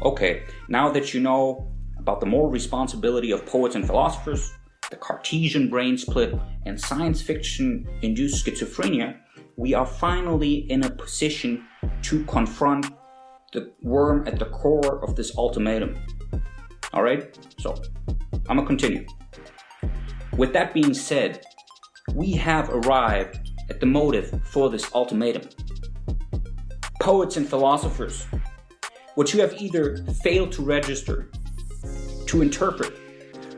Okay, now that you know about the moral responsibility of poets and philosophers, the Cartesian brain split, and science fiction-induced schizophrenia, we are finally in a position to confront the worm at the core of this ultimatum. Alright, so I'm gonna continue. With that being said, we have arrived at the motive for this ultimatum. Poets and philosophers, what you have either failed to register, to interpret,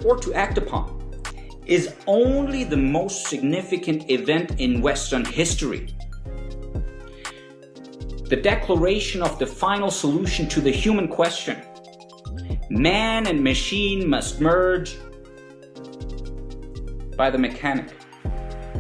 or to act upon is only the most significant event in Western history. The declaration of the final solution to the human question. Man and machine must merge by the mechanic.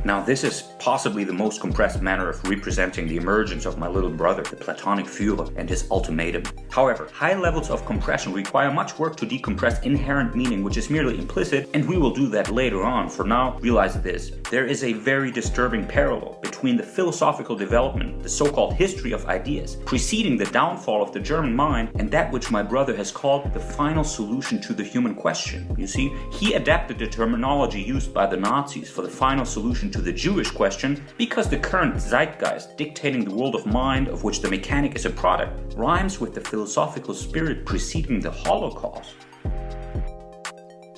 Now, this is possibly the most compressed manner of representing the emergence of my little brother, the Platonic Führer, and his ultimatum. However, high levels of compression require much work to decompress inherent meaning, which is merely implicit, and we will do that later on. For now, realize this. There is a very disturbing parallel between the philosophical development, the so-called history of ideas, preceding the downfall of the German mind, and that which my brother has called the final solution to the human question. You see, he adapted the terminology used by the Nazis for the final solution to the Jewish question because the current zeitgeist dictating the world of mind of which the mechanic is a product rhymes with the philosophical spirit preceding the Holocaust.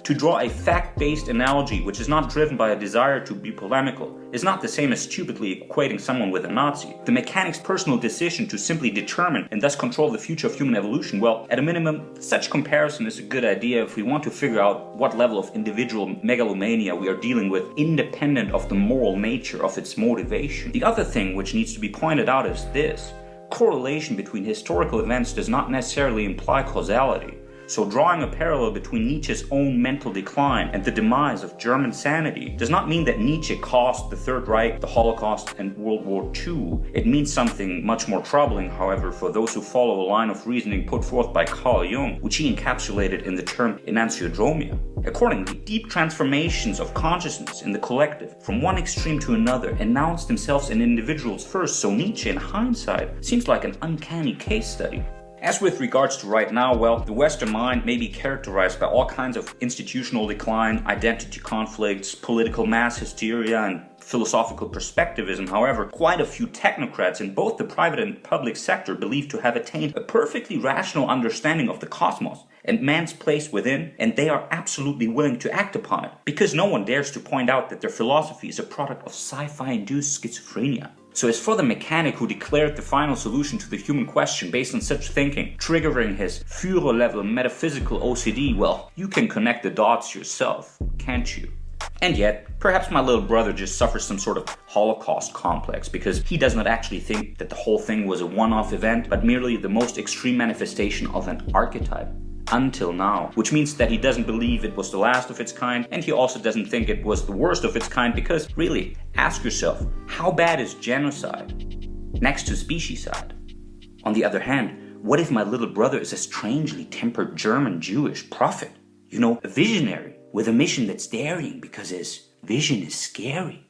To draw a fact-based analogy which is not driven by a desire to be polemical is not the same as stupidly equating someone with a Nazi. The mechanic's personal decision to simply determine and thus control the future of human evolution, well, at a minimum, such comparison is a good idea if we want to figure out what level of individual megalomania we are dealing with, independent of the moral nature of its motivation. The other thing which needs to be pointed out is this. Correlation between historical events does not necessarily imply causality. So drawing a parallel between Nietzsche's own mental decline and the demise of German sanity does not mean that Nietzsche caused the Third Reich, the Holocaust, and World War II. It means something much more troubling, however, for those who follow a line of reasoning put forth by Carl Jung, which he encapsulated in the term enantiodromia. Accordingly, deep transformations of consciousness in the collective from one extreme to another announce themselves in individuals first, so Nietzsche, in hindsight, seems like an uncanny case study. As with regards to right now, well, the Western mind may be characterized by all kinds of institutional decline, identity conflicts, political mass hysteria, and philosophical perspectivism. However, quite a few technocrats in both the private and public sector believe to have attained a perfectly rational understanding of the cosmos and man's place within, and they are absolutely willing to act upon it, because no one dares to point out that their philosophy is a product of sci-fi-induced schizophrenia. So as for the mechanic who declared the final solution to the human question based on such thinking, triggering his Führer-level metaphysical OCD, well, you can connect the dots yourself, can't you? And yet, perhaps my little brother just suffers some sort of Holocaust complex because he does not actually think that the whole thing was a one-off event, but merely the most extreme manifestation of an archetype. Until now, which means that he doesn't believe it was the last of its kind, and he also doesn't think it was the worst of its kind, because really, ask yourself, how bad is genocide next to specieside? On the other hand, what if my little brother is a strangely tempered German Jewish prophet? You know, a visionary with a mission that's daring because his vision is scary.